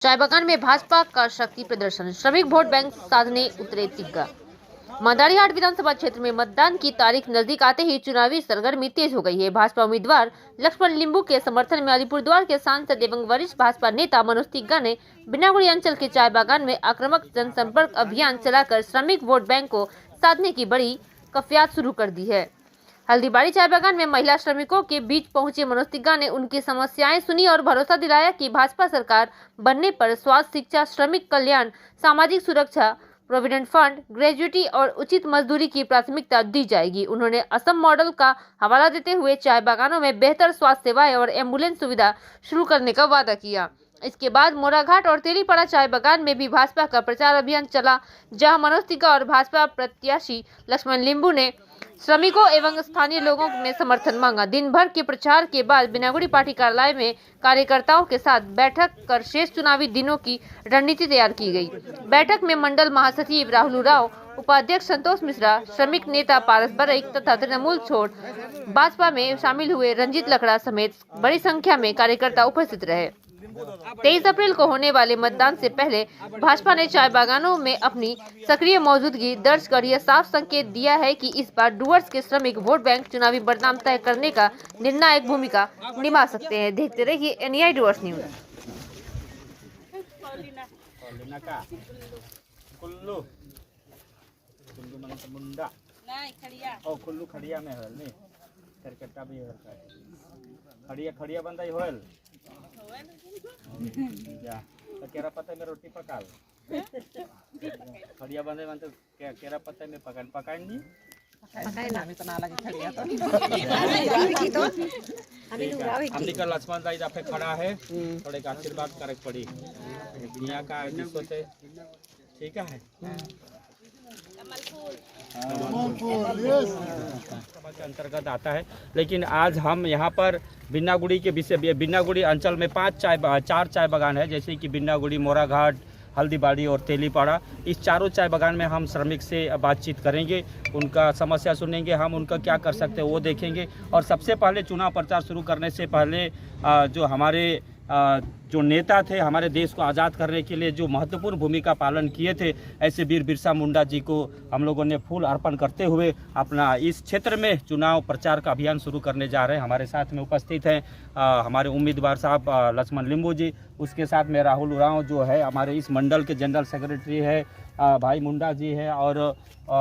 चाय बागान में भाजपा का शक्ति प्रदर्शन, श्रमिक वोट बैंक साधने उतरे तिग्गा। मदारीहाट विधानसभा क्षेत्र में मतदान की तारीख नजदीक आते ही चुनावी सरगर्मी तेज हो गई है। भाजपा उम्मीदवार लक्ष्मण लिंबू के समर्थन में अलीपुरद्वार के सांसद एवं वरिष्ठ भाजपा नेता मनोज तिग्गा ने बिनागुड़ी अंचल के चाय बागान में आक्रामक जनसंपर्क अभियान चलाकर श्रमिक वोट बैंक को साधने की बड़ी कफियात शुरू कर दी है। हल्दीबाड़ी चाय बागान में महिला श्रमिकों के बीच पहुंचे मनोज तिग्गा ने उनकी समस्याएं सुनी और भरोसा दिलाया कि भाजपा सरकार बनने पर स्वास्थ्य, शिक्षा, श्रमिक कल्याण, सामाजिक सुरक्षा, प्रोविडेंट फंड, ग्रेजुएटी और उचित मजदूरी की प्राथमिकता दी जाएगी। उन्होंने असम मॉडल का हवाला देते हुए चाय बागानों में बेहतर स्वास्थ्य सेवाएं और एम्बुलेंस सुविधा शुरू करने का वादा किया। इसके बाद मोराघाट और तेलीपाड़ा चाय बागान में भी भाजपा का प्रचार अभियान चला, जहां मनोज तिग्गा और भाजपा प्रत्याशी लक्ष्मण लिंबू ने श्रमिकों एवं स्थानीय लोगों ने समर्थन मांगा। दिन भर के प्रचार के बाद बिनागुड़ी पार्टी कार्यालय में कार्यकर्ताओं के साथ बैठक कर शेष चुनावी दिनों की रणनीति तैयार की गई। बैठक में मंडल महासचिव राहुल उरांव, उपाध्यक्ष संतोष मिश्रा, श्रमिक नेता पारस बरईक तथा तृणमूल छोड़ भाजपा में शामिल हुए रंजीत लकड़ा समेत बड़ी संख्या में कार्यकर्ता उपस्थित रहे। 23 अप्रैल को होने वाले मतदान से पहले भाजपा ने चाय बागानों में अपनी सक्रिय मौजूदगी दर्ज कर यह साफ संकेत दिया है कि इस बार डुवर्स के श्रमिक वोट बैंक चुनावी परिणाम तय करने का निर्णायक भूमिका निभा सकते हैं। देखते रहिए NEI डुवर्स न्यूज। खड़िया बंदा ही होल या तो केरा पत्ता में रोटी पकाल खड़िया बंदे मन तो केरा पत्ता में पकाएं नहीं आम्ही तो ना लगे खड़िया तो हमने का लक्ष्मण दाई जाफे खड़ा है, थोड़े का आशीर्वाद करे पड़ी दुनिया का जिसको से ठीक है के अंतर्गत आता है। लेकिन आज हम यहाँ पर बिनागुड़ी के विषय बिनागुड़ी अंचल में 4 चाय बागान है, जैसे कि बिनागुड़ी, मोराघाट, हल्दीबाड़ी और तेलीपाड़ा। इस चारों चाय बागान में हम श्रमिक से बातचीत करेंगे, उनका समस्या सुनेंगे, हम उनका क्या कर सकते हैं वो देखेंगे। और सबसे पहले चुनाव प्रचार शुरू करने से पहले जो हमारे जो नेता थे, हमारे देश को आज़ाद करने के लिए जो महत्वपूर्ण भूमिका पालन किए थे, ऐसे वीर बिरसा मुंडा जी को हम लोगों ने फूल अर्पण करते हुए अपना इस क्षेत्र में चुनाव प्रचार का अभियान शुरू करने जा रहे हैं। हमारे साथ में उपस्थित हैं हमारे उम्मीदवार साहब लक्ष्मण लिंबू जी, उसके साथ में राहुल उरांव जो है हमारे इस मंडल के जनरल सेक्रेटरी है, भाई मुंडा जी है, और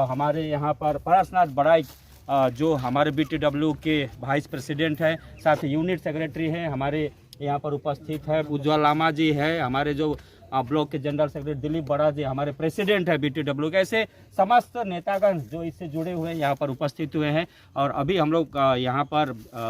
हमारे यहाँ पर पारसनाथ बड़ाई जो हमारे BTW के वाइस प्रेसिडेंट हैं, साथ ही यूनिट सेक्रेटरी हैं हमारे यहाँ पर उपस्थित है, उज्ज्वल लामा जी है, हमारे जो ब्लॉक के जनरल सेक्रेटरी दिलीप बड़ा जी हमारे प्रेसिडेंट है BTW के। ऐसे समस्त नेतागण जो इससे जुड़े हुए हैं यहाँ पर उपस्थित हुए हैं। और अभी हम लोग यहाँ पर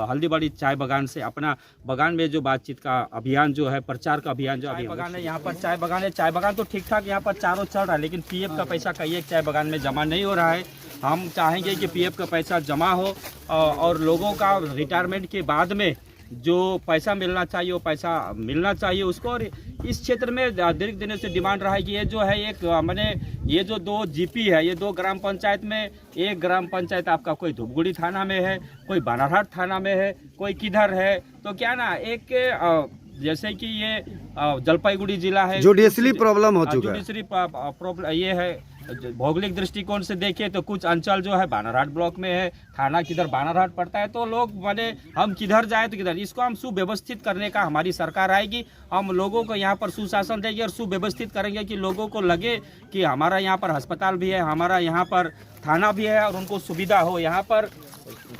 हल्दीबाड़ी चाय बागान से अपना बागान में जो बातचीत का अभियान जो है, प्रचार का अभियान जो अभी बागान है, यहाँ पर चाय बागान है। चाय बागान तो ठीक ठाक यहाँ पर चारों चल रहा है, लेकिन PF का पैसा कई एक चाय बागान में जमा नहीं हो रहा है। हम चाहेंगे कि PF का पैसा जमा हो और लोगों का रिटायरमेंट के बाद में जो पैसा मिलना चाहिए वो पैसा मिलना चाहिए उसको। और इस क्षेत्र में दीर्घ दिनों से डिमांड रहा है कि ये जो है एक मैंने ये जो 2 GP है, ये 2 ग्राम पंचायत में, एक ग्राम पंचायत आपका कोई धूपगुड़ी थाना में है, कोई बानारहाट थाना में है, कोई किधर है, तो क्या ना एक जैसे कि ये जलपाईगुड़ी जिला है, जुडिशली प्रॉब्लम हो चुका है। जुडिशरी प्रॉब्लम ये है, भौगोलिक दृष्टिकोण से देखें तो कुछ अंचल जो है बानारहाट ब्लॉक में है, थाना किधर बानारहाट पड़ता है, तो लोग माने हम किधर जाए तो किधर। इसको हम सुव्यवस्थित करने का हमारी सरकार आएगी, हम लोगों को यहाँ पर सुशासन देंगे और सुव्यवस्थित करेंगे कि लोगों को लगे कि हमारा यहाँ पर अस्पताल भी है, हमारा यहाँ पर थाना भी है और उनको सुविधा हो। यहाँ पर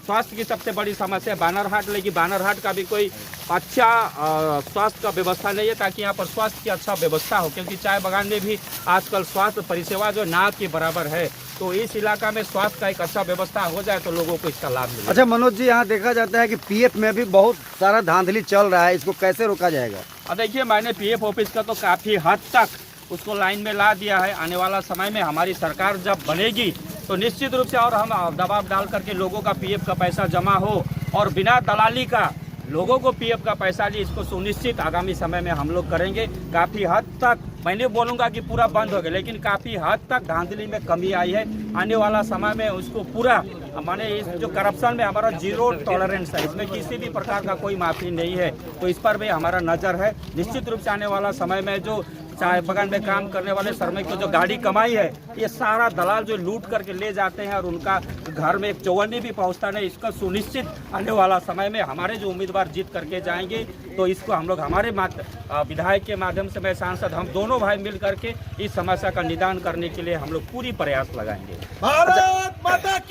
स्वास्थ्य की सबसे बड़ी समस्या है बानारहाट, लेकिन बानारहाट का भी कोई अच्छा स्वास्थ्य का व्यवस्था नहीं है, ताकि यहाँ पर स्वास्थ्य की अच्छा व्यवस्था हो, क्योंकि चाय बागान में भी आजकल स्वास्थ्य परिसेवा जो ना के बराबर है। तो इस इलाका में स्वास्थ्य का एक अच्छा व्यवस्था हो जाए तो लोगों को इसका लाभ मिले। अच्छा मनोज जी, यहाँ देखा जाता है कि PF में भी बहुत सारा धांधली चल रहा है, इसको कैसे रोका जाएगा? देखिए, मैंने PF ऑफिस का तो काफ़ी हद तक उसको लाइन में ला दिया है। आने वाला समय में हमारी सरकार जब बनेगी तो निश्चित रूप से और हम दबाव डाल करके लोगों का PF का पैसा जमा हो और बिना दलाली का लोगों को पीएफ का पैसा लिए, इसको सुनिश्चित आगामी समय में हम लोग करेंगे। काफ़ी हद तक, मैंने बोलूँगा कि पूरा बंद हो गया, लेकिन काफ़ी हद तक धांधली में कमी आई है। आने वाला समय में उसको पूरा, माने इस जो करप्शन में हमारा जीरो टॉलरेंस है, इसमें किसी भी प्रकार का कोई माफ़ी नहीं है, तो इस पर भी हमारा नज़र है। निश्चित रूप से आने वाला समय में जो चाय बागान में काम करने वाले श्रमिक को जो गाड़ी कमाई है, ये सारा दलाल जो लूट करके ले जाते हैं और उनका घर में एक चौवन्नी भी पहुंचता नहीं, इसका सुनिश्चित आने वाला समय में हमारे जो उम्मीदवार जीत करके जाएंगे, तो इसको हम लोग हमारे विधायक के माध्यम से, मैं सांसद, हम दोनों भाई मिल करके इस समस्या का निदान करने के लिए हम लोग पूरी प्रयास लगाएंगे।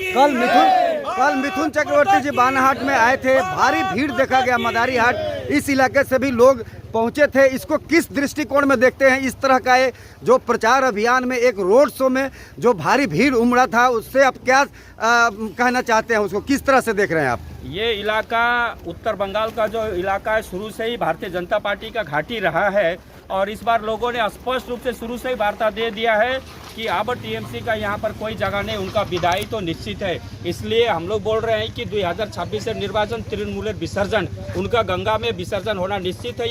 कल मिथुन चक्रवर्ती जी बानाहाट में आए थे, भारी भीड़ देखा गया। मदारी हाट इस इलाके से भी लोग पहुंचे थे। इसको किस दृष्टिकोण में देखते हैं? इस तरह का जो प्रचार अभियान में, एक रोड शो में जो भारी भीड़ उमड़ा था, उससे आप क्या कहना चाहते हैं? उसको किस तरह से देख रहे हैं आप? ये इलाका उत्तर बंगाल का जो इलाका है, शुरू से ही भारतीय जनता पार्टी का घाटी रहा है, और इस बार लोगों ने स्पष्ट रूप से शुरू से ही वार्ता दे दिया है कि अब टीएमसी का यहाँ पर कोई जगह नहीं, उनका विदाई तो निश्चित है। इसलिए हम लोग बोल रहे हैं कि 2026 से निर्वाचन, तृणमूल विसर्जन, उनका गंगा में विसर्जन होना निश्चित है।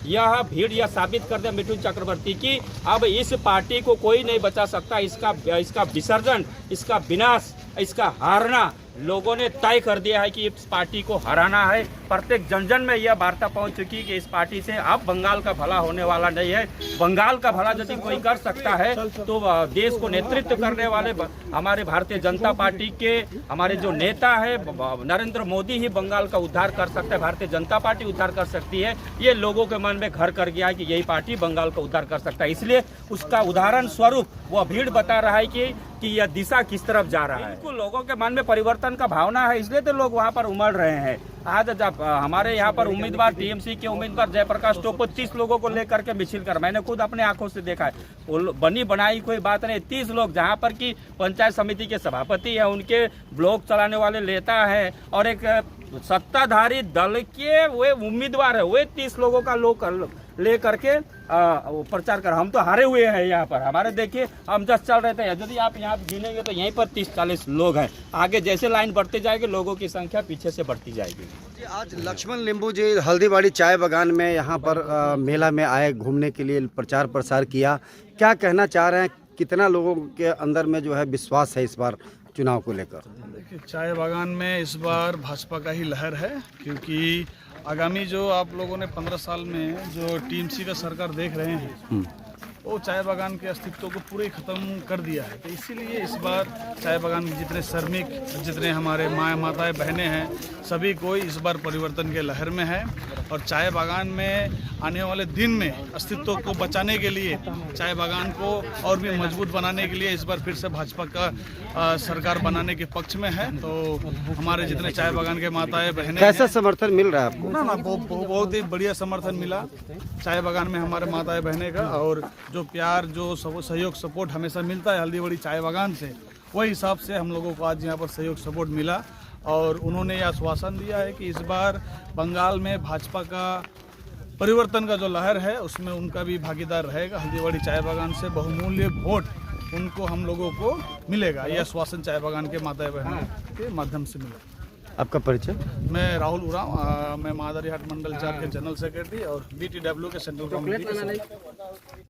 यह भीड़ यह साबित कर दे मिथुन चक्रवर्ती की अब इस पार्टी को कोई नहीं बचा सकता। इसका विसर्जन, इसका विनाश, इसका हारना लोगों ने तय कर दिया है कि इस पार्टी को हराना है। प्रत्येक जन जन में यह वार्ता पहुंच चुकी कि इस पार्टी से अब बंगाल का भला होने वाला नहीं है। बंगाल का भला यदि कोई कर सकता है तो देश को नेतृत्व करने वाले हमारे भारतीय जनता पार्टी के हमारे जो नेता है नरेंद्र मोदी ही बंगाल का उद्धार कर सकता है, भारतीय जनता पार्टी उद्धार कर सकती है। ये लोगों के मन में घर कर गया है कि यही पार्टी बंगाल का उद्धार कर सकता है। इसलिए उसका उदाहरण स्वरूप वह भीड़ बता रहा है कि यह दिशा किस तरफ जा रहा है। बिल्कुल लोगों के मन में परिवर्तन का भावना है, इसलिए तो लोग वहाँ पर उमड़ रहे हैं। आज जब हमारे यहाँ पर उम्मीदवार, टीएमसी के उम्मीदवार जयप्रकाश टोपो 30 लोगों को लेकर के मिছিল कर, मैंने खुद अपने आंखों से देखा है। बनी बनाई कोई बात नहीं, 30 लोग, जहाँ पर कि पंचायत समिति के सभापति है, उनके ब्लॉक चलाने वाले नेता है और एक सत्ताधारी दल के वे उम्मीदवार है, वे 30 लोगों का लोग ले करके प्रचार कर। हम तो हारे हुए हैं यहाँ पर, हमारे देखिए हम जस्ट चल रहे थे, यदि आप यहाँ गिनेंगे तो यहीं पर 30-40 लोग हैं। आगे जैसे लाइन बढ़ते जाएगी लोगों की संख्या पीछे से बढ़ती जाएगी। आज लक्ष्मण लिंबू जी हल्दीबाड़ी चाय बागान में यहाँ पर मेला में आए, घूमने के लिए प्रचार प्रसार किया। क्या कहना चाह रहे हैं? कितना लोगों के अंदर में जो है विश्वास है इस बार चुनाव को लेकर? देखिए, चाय बागान में इस बार भाजपा का ही लहर है, क्योंकि आगामी जो आप लोगों ने 15 साल में जो टीएमसी का सरकार देख रहे हैं, वो चाय बागान के अस्तित्व को पूरे खत्म कर दिया है। तो इसीलिए इस बार चाय बागान के जितने श्रमिक, जितने हमारे माताएं बहनें हैं, सभी कोई इस बार परिवर्तन के लहर में है। और चाय बागान में आने वाले दिन में अस्तित्व को बचाने के लिए, चाय बागान को और भी मजबूत बनाने के लिए इस बार फिर से भाजपा का सरकार बनाने के पक्ष में है। तो हमारे जितने चाय बागान के माताएं बहनें, कैसा समर्थन मिल रहा है आपको? ना बहुत ही बढ़िया समर्थन मिला चाय बागान में हमारे माताएं बहनें का, और जो प्यार, जो सहयोग, सपोर्ट हमेशा मिलता है हल्दीबाड़ी चाय बागान से, वही हिसाब से हम लोगों को आज यहाँ पर सहयोग सपोर्ट मिला। और उन्होंने यह आश्वासन दिया है कि इस बार बंगाल में भाजपा का परिवर्तन का जो लहर है उसमें उनका भी भागीदार रहेगा। हल्दीबाड़ी चाय बागान से बहुमूल्य वोट उनको, हम लोगों को मिलेगा। यह आश्वासन चाय बागान के माता बहनों के माध्यम से मिला। आपका परिचय? मैं राहुल उरांव, मैं मादारी हाट मंडल 4 के जनरल सेक्रेटरी और BTW के सेंट्रल कमेटी।